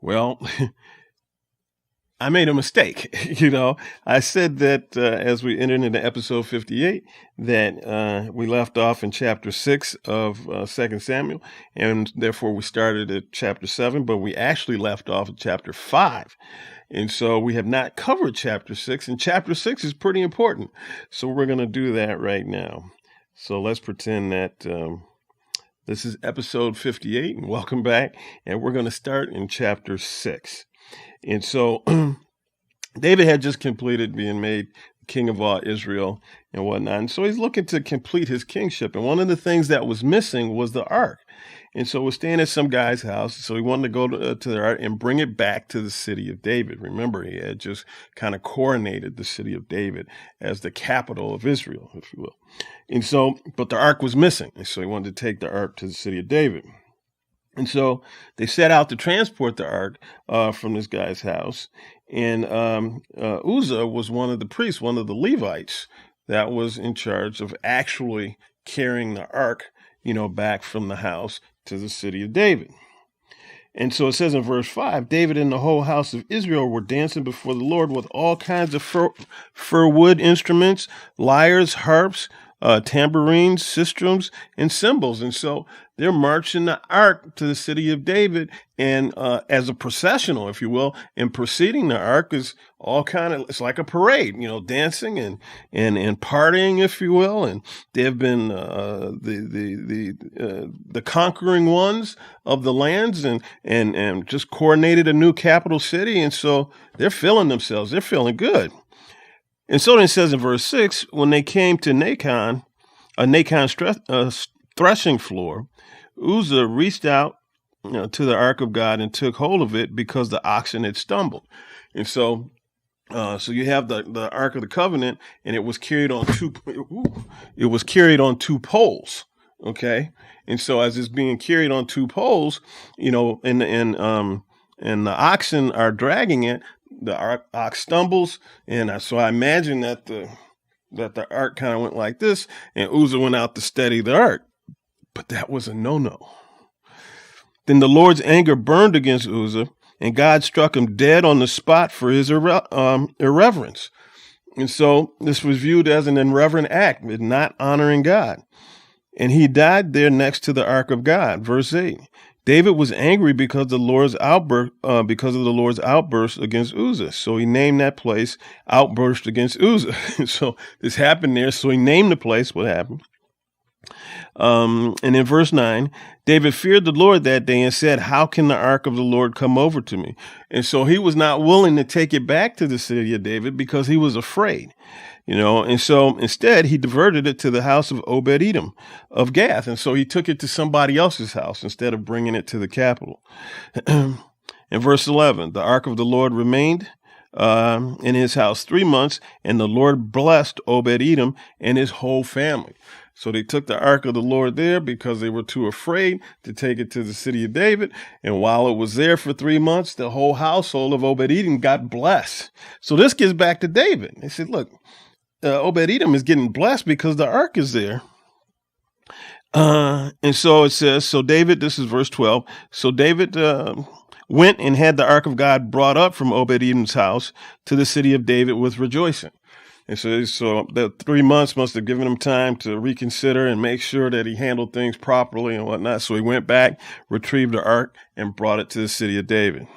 Well, I made a mistake. I said that as we entered into episode 58, that we left off in chapter 6 of 2 Samuel, and therefore we started at chapter 7, but we actually left off at chapter 5. And so we have not covered chapter 6, and chapter 6 is pretty important. So we're going to do that right now. So let's pretend that this is episode 58, and welcome back. And we're going to start in chapter 6. And so David had just completed being made king of all Israel and whatnot. And so he's looking to complete his kingship. And one of the things that was missing was the ark. And so we're staying at some guy's house. So he wanted to go to the ark and bring it back to the city of David. Remember, he had just kind of coronated the city of David as the capital of Israel, if you will. And so, but the ark was missing. And so he wanted to take the ark to the city of David. And so they set out to transport the ark from this guy's house. And Uzzah was one of the priests, one of the Levites that was in charge of actually carrying the ark, back from the house to the city of David. And so it says in verse 5, David and the whole house of Israel were dancing before the Lord with all kinds of fir wood instruments, lyres, harps, tambourines, sistrums, and cymbals. And so they're marching the ark to the city of David, and as a processional, if you will, and preceding the ark is it's like a parade, dancing and partying, if you will. And they have been the conquering ones of the lands, and just coordinated a new capital city. And so they're feeling themselves. They're feeling good. And so then it says in verse 6, when they came to Nacon's threshing floor, Uzzah reached out to the ark of God and took hold of it because the oxen had stumbled. And so you have the Ark of the Covenant, and it was carried on two poles. Okay. And so as it's being carried on two poles, and the oxen are dragging it, the ox stumbles, and so I imagine that the ark kind of went like this, and Uzzah went out to steady the ark. But that was a no-no. Then the Lord's anger burned against Uzzah, and God struck him dead on the spot for his irreverence. And so this was viewed as an irreverent act, not honoring God. And he died there next to the ark of God. Verse 8. David was angry because of the Lord's outburst against Uzzah. So he named that place Outburst Against Uzzah. So this happened there. So he named the place what happened. And in verse 9, David feared the Lord that day and said, how can the ark of the Lord come over to me? And so he was not willing to take it back to the city of David because he was afraid. And so instead he diverted it to the house of Obed-Edom of Gath. And so he took it to somebody else's house instead of bringing it to the capital. In verse 11, the ark of the Lord remained in his house 3 months, and the Lord blessed Obed-Edom and his whole family. So they took the ark of the Lord there because they were too afraid to take it to the city of David. And while it was there for 3 months, the whole household of Obed-Edom got blessed. So this gets back to David. They said, look, Obed-Edom is getting blessed because the ark is there. And so it says, so David, this is verse 12. So David went and had the ark of God brought up from Obed-Edom's house to the city of David with rejoicing. And so the 3 months must have given him time to reconsider and make sure that he handled things properly and whatnot. So he went back, retrieved the ark, and brought it to the city of David.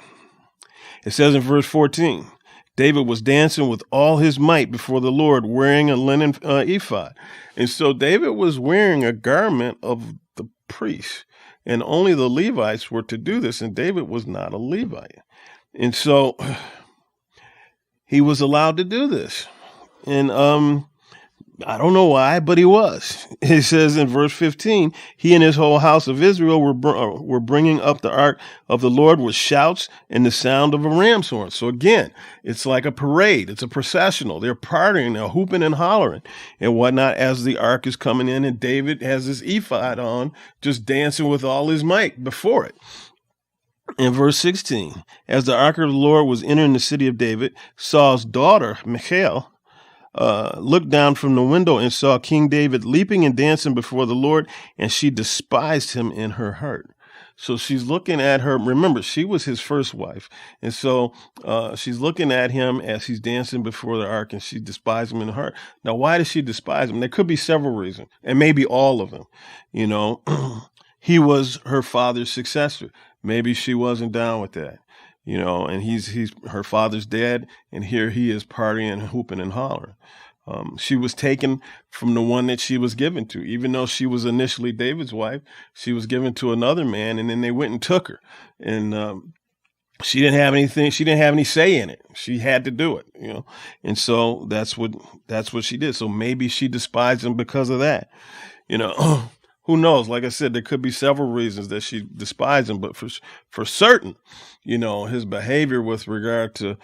It says in verse 14, David was dancing with all his might before the Lord, wearing a linen ephod. And so David was wearing a garment of the priest, and only the Levites were to do this, and David was not a Levite. And so he was allowed to do this. And I don't know why, but he was. It says in verse 15, he and his whole house of Israel were bringing up the ark of the Lord with shouts and the sound of a ram's horn. So again, it's like a parade. It's a processional. They're partying, they're hooping and hollering and whatnot as the ark is coming in, and David has his ephod on, just dancing with all his might before it. In verse 16, as the ark of the Lord was entering the city of David, Saul's daughter, Michal, looked down from the window and saw King David leaping and dancing before the Lord, and she despised him in her heart. So she's looking at her. Remember, she was his first wife. And so she's looking at him as he's dancing before the ark, and she despises him in her heart. Now, why does she despise him? There could be several reasons, and maybe all of them. You know, he was her father's successor. Maybe she wasn't down with that. You know, and he's her father's dead, and here he is partying, hooping, and hollering. She was taken from the one that she was given to. Even though she was initially David's wife, she was given to another man, and then they went and took her. And she didn't have anything. She didn't have any say in it. She had to do it, you know. And so that's what she did. So maybe she despised him because of that, you know. Who knows? Like I said, there could be several reasons that she despised him, but for certain, you know, his behavior with regard to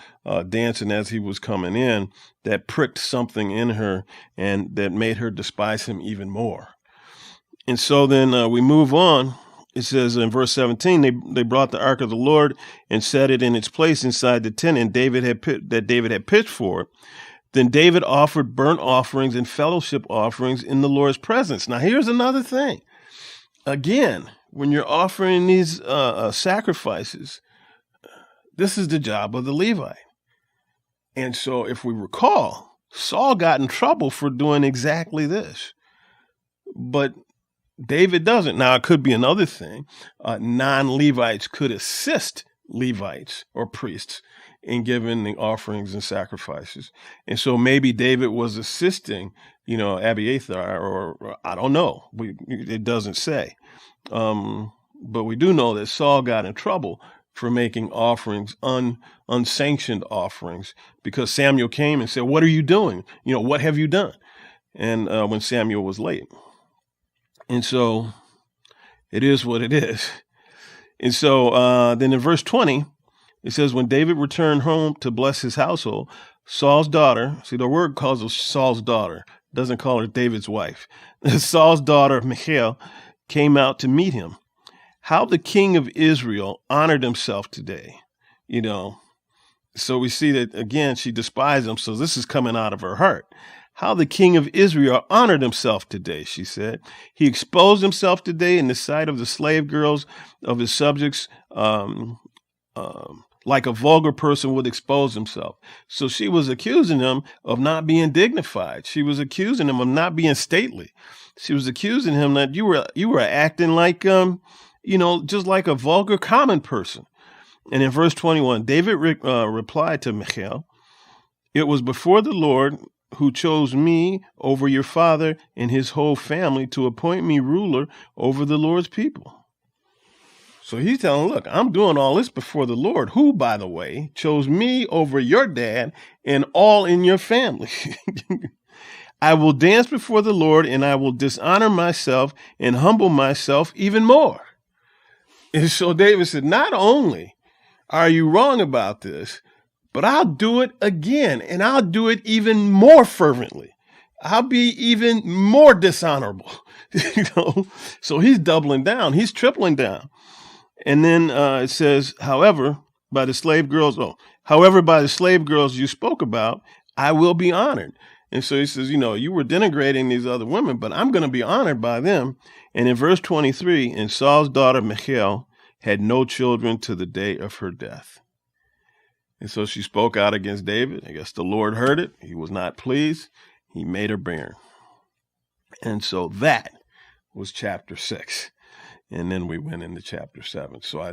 dancing as he was coming in, that pricked something in her and that made her despise him even more. And so then we move on. It says in verse 17, they brought the ark of the Lord and set it in its place inside the tent, and David had pitched for it. Then David offered burnt offerings and fellowship offerings in the Lord's presence. Now, here's another thing. Again, when you're offering these sacrifices, this is the job of the Levite. And so if we recall, Saul got in trouble for doing exactly this. But David doesn't. Now, it could be another thing. Non-Levites could assist Levites or priests in giving the offerings and sacrifices. And so maybe David was assisting, you know, Abiathar, or I don't know. It doesn't say. But we do know that Saul got in trouble for making offerings, unsanctioned offerings, because Samuel came and said, "What are you doing? You know, what have you done?" And when Samuel was late. And so it is what it is. And so then in verse 20, it says, when David returned home to bless his household, Saul's daughter, see, the word calls her Saul's daughter, doesn't call her David's wife. Saul's daughter, Michal, came out to meet him. How the king of Israel honored himself today, you know. So we see that, again, she despised him, so this is coming out of her heart. How the king of Israel honored himself today, she said. He exposed himself today in the sight of the slave girls of his subjects, like a vulgar person would expose himself. So she was accusing him of not being dignified. She was accusing him of not being stately. She was accusing him that you were acting like, you know, just like a vulgar common person. And in verse 21, David replied to Michal, "It was before the Lord who chose me over your father and his whole family to appoint me ruler over the Lord's people." So he's telling, look, I'm doing all this before the Lord, who, by the way, chose me over your dad and all in your family. I will dance before the Lord, and I will dishonor myself and humble myself even more. And so David said, not only are you wrong about this, but I'll do it again, and I'll do it even more fervently. I'll be even more dishonorable. You know, so he's doubling down. He's tripling down. And then it says, however, by the slave girls you spoke about, I will be honored. And so he says, you know, you were denigrating these other women, but I'm going to be honored by them. And in verse 23, and Saul's daughter Michal had no children to the day of her death. And so she spoke out against David. I guess the Lord heard it. He was not pleased. He made her barren. And so that was chapter 6. And then we went into chapter 7. So I